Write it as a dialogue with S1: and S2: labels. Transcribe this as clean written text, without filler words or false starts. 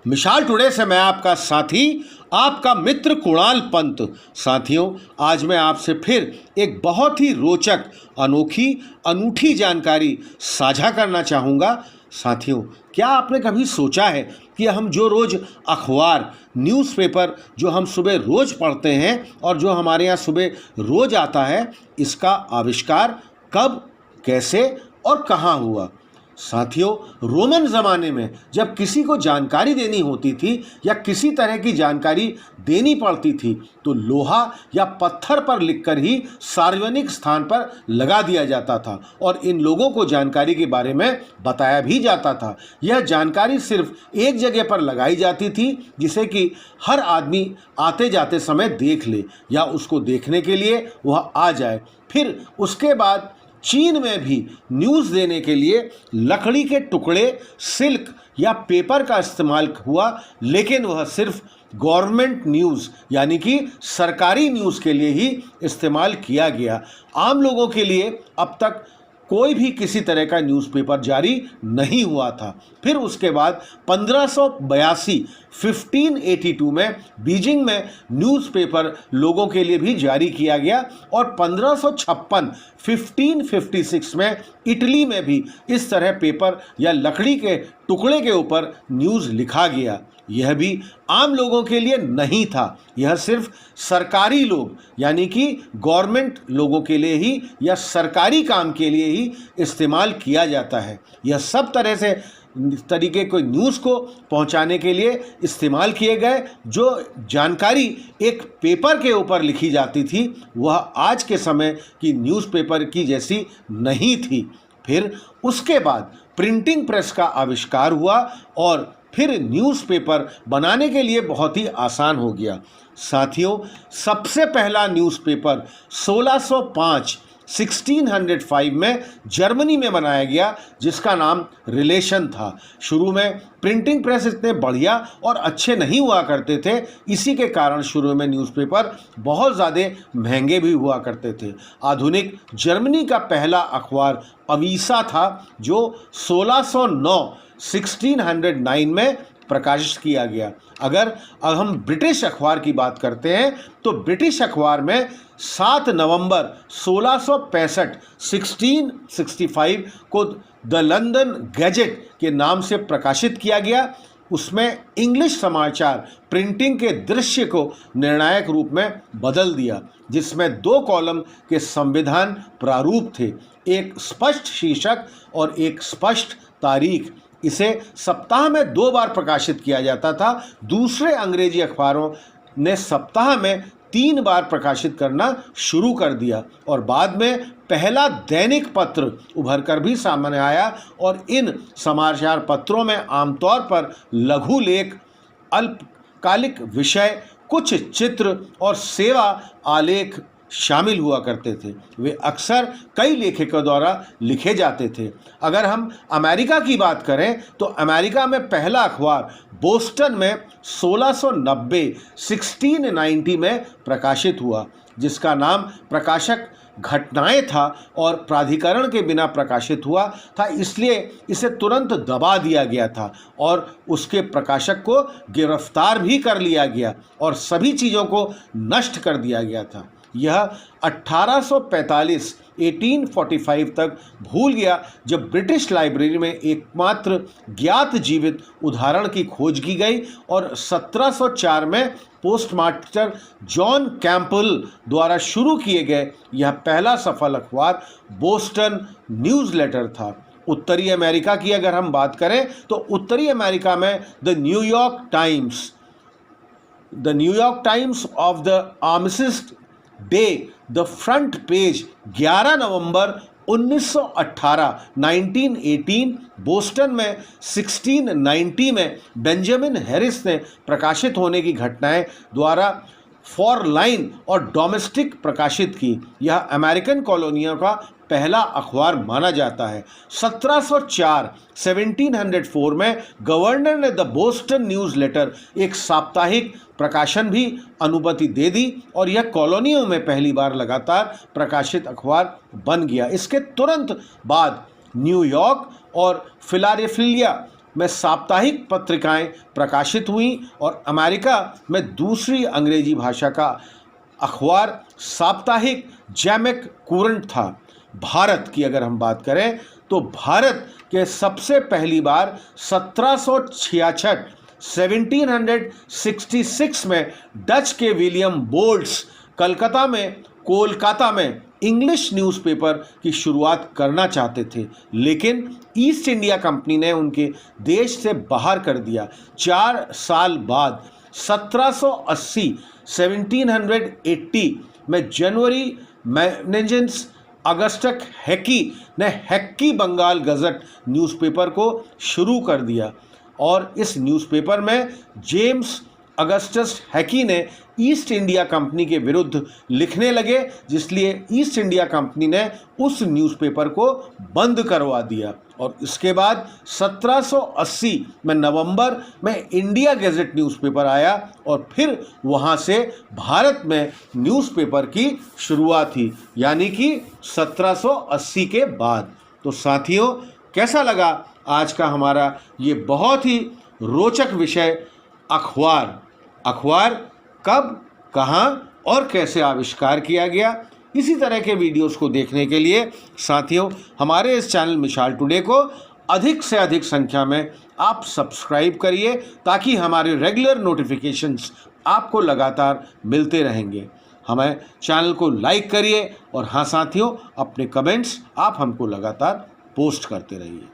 S1: मिसाल टुडे से मैं आपका साथी, आपका मित्र कुणाल पंत। साथियों, आज मैं आपसे फिर एक बहुत ही रोचक, अनोखी, अनूठी जानकारी साझा करना चाहूँगा। साथियों, क्या आपने कभी सोचा है कि हम जो रोज़ अखबार, न्यूज़पेपर जो हम सुबह रोज़ पढ़ते हैं और जो हमारे यहाँ सुबह रोज़ आता है, इसका आविष्कार कब, कैसे और कहाँ हुआ? साथियों, रोमन ज़माने में जब किसी को जानकारी देनी होती थी या किसी तरह की जानकारी देनी पड़ती थी तो लोहा या पत्थर पर लिखकर ही सार्वजनिक स्थान पर लगा दिया जाता था और इन लोगों को जानकारी के बारे में बताया भी जाता था। यह जानकारी सिर्फ एक जगह पर लगाई जाती थी जिसे कि हर आदमी आते जाते समय देख ले या उसको देखने के लिए वह आ जाए। फिर उसके बाद चीन में भी न्यूज़ देने के लिए लकड़ी के टुकड़े, सिल्क या पेपर का इस्तेमाल हुआ, लेकिन वह सिर्फ गवर्नमेंट न्यूज़ यानी कि सरकारी न्यूज़ के लिए ही इस्तेमाल किया गया। आम लोगों के लिए अब तक कोई भी किसी तरह का न्यूज़पेपर जारी नहीं हुआ था। फिर उसके बाद 1582 में बीजिंग में न्यूज़पेपर लोगों के लिए भी जारी किया गया और 1556 में इटली में भी इस तरह पेपर या लकड़ी के टुकड़े के ऊपर न्यूज़ लिखा गया। यह भी आम लोगों के लिए नहीं था, यह सिर्फ सरकारी लोग यानी कि गवर्नमेंट लोगों के लिए ही या सरकारी काम के लिए ही इस्तेमाल किया जाता है। यह सब तरह से तरीके को न्यूज़ को पहुंचाने के लिए इस्तेमाल किए गए। जो जानकारी एक पेपर के ऊपर लिखी जाती थी वह आज के समय की न्यूज़पेपर की जैसी नहीं थी। फिर उसके बाद प्रिंटिंग प्रेस का आविष्कार हुआ और फिर न्यूज़पेपर बनाने के लिए बहुत ही आसान हो गया। साथियों, सबसे पहला न्यूज़पेपर 1605 में जर्मनी में बनाया गया जिसका नाम रिलेशन था। शुरू में प्रिंटिंग प्रेस इतने बढ़िया और अच्छे नहीं हुआ करते थे, इसी के कारण शुरू में न्यूज़पेपर बहुत ज़्यादा महंगे भी हुआ करते थे। आधुनिक जर्मनी का पहला अखबार अवीसा था जो 1609 में प्रकाशित किया गया। अगर हम ब्रिटिश अखबार की बात करते हैं तो ब्रिटिश अखबार में 7 नवंबर 1665 को द लंदन गैजेट के नाम से प्रकाशित किया गया। उसमें इंग्लिश समाचार प्रिंटिंग के दृश्य को निर्णायक रूप में बदल दिया, जिसमें 2 कॉलम के संविधान प्रारूप थे, एक स्पष्ट शीर्षक और एक स्पष्ट तारीख। इसे सप्ताह में 2 बार प्रकाशित किया जाता था। दूसरे अंग्रेजी अखबारों ने सप्ताह में 3 बार प्रकाशित करना शुरू कर दिया और बाद में पहला दैनिक पत्र उभर कर भी सामने आया और इन समाचार पत्रों में आमतौर पर लघु लेख, अल्पकालिक विषय, कुछ चित्र और सेवा आलेख शामिल हुआ करते थे। वे अक्सर कई लेखकों द्वारा लिखे जाते थे। अगर हम अमेरिका की बात करें तो अमेरिका में पहला अखबार बोस्टन में 1690 में प्रकाशित हुआ, जिसका नाम प्रकाशक घटनाएं था और प्राधिकरण के बिना प्रकाशित हुआ था, इसलिए इसे तुरंत दबा दिया गया था और उसके प्रकाशक को गिरफ्तार भी कर लिया गया और सभी चीज़ों को नष्ट कर दिया गया था। यह 1845 तक भूल गया जब ब्रिटिश लाइब्रेरी में एकमात्र ज्ञात जीवित उदाहरण की खोज की गई और 1704 में पोस्टमास्टर जॉन कैंपबेल द्वारा शुरू किए गए यह पहला सफल अखबार बोस्टन न्यूज़ लेटर था। उत्तरी अमेरिका की अगर हम बात करें तो उत्तरी अमेरिका में the New York Times of the Armistice Day the front page 11 नवंबर 1918 बोस्टन में 1690 में बेंजामिन हैरिस ने प्रकाशित होने की घटनाएं द्वारा फॉर लाइन और डोमेस्टिक प्रकाशित की। यह अमेरिकन कॉलोनियों का पहला अखबार माना जाता है। 1704 में गवर्नर ने द बोस्टन न्यूज़ लेटर एक साप्ताहिक प्रकाशन भी अनुमति दे दी और यह कॉलोनियों में पहली बार लगातार प्रकाशित अखबार बन गया। इसके तुरंत बाद न्यूयॉर्क और फिलाडेल्फिया में साप्ताहिक पत्रिकाएं प्रकाशित हुई और अमेरिका में दूसरी अंग्रेजी भाषा का अखबार साप्ताहिक जैमिक कुरंट था। भारत की अगर हम बात करें तो भारत के सबसे पहली बार 1766 में डच के विलियम बोल्ट्स कोलकाता में इंग्लिश न्यूज़पेपर की शुरुआत करना चाहते थे, लेकिन ईस्ट इंडिया कंपनी ने उनके देश से बाहर कर दिया। 4 साल बाद 1780 में जनवरी मैनेजेंस अगस्टक हैकी ने हैक्की बंगाल गजट न्यूज़पेपर को शुरू कर दिया और इस न्यूज़पेपर में जेम्स अगस्टस हैकी ने ईस्ट इंडिया कंपनी के विरुद्ध लिखने लगे, जिसलिए ईस्ट इंडिया कंपनी ने उस न्यूज़पेपर को बंद करवा दिया। और इसके बाद 1780 में नवंबर में इंडिया गैजेट न्यूज़पेपर आया और फिर वहाँ से भारत में न्यूज़पेपर की शुरुआत हुई, यानी कि 1780 के बाद। तो साथियों, कैसा लगा आज का हमारा ये बहुत ही रोचक विषय अखबार कब, कहाँ और कैसे आविष्कार किया गया। इसी तरह के वीडियोस को देखने के लिए साथियों हमारे इस चैनल मिसाल टुडे को अधिक से अधिक संख्या में आप सब्सक्राइब करिए, ताकि हमारे रेगुलर नोटिफिकेशंस आपको लगातार मिलते रहेंगे। हमें चैनल को लाइक करिए और हाँ साथियों, अपने कमेंट्स आप हमको लगातार पोस्ट करते रहिए।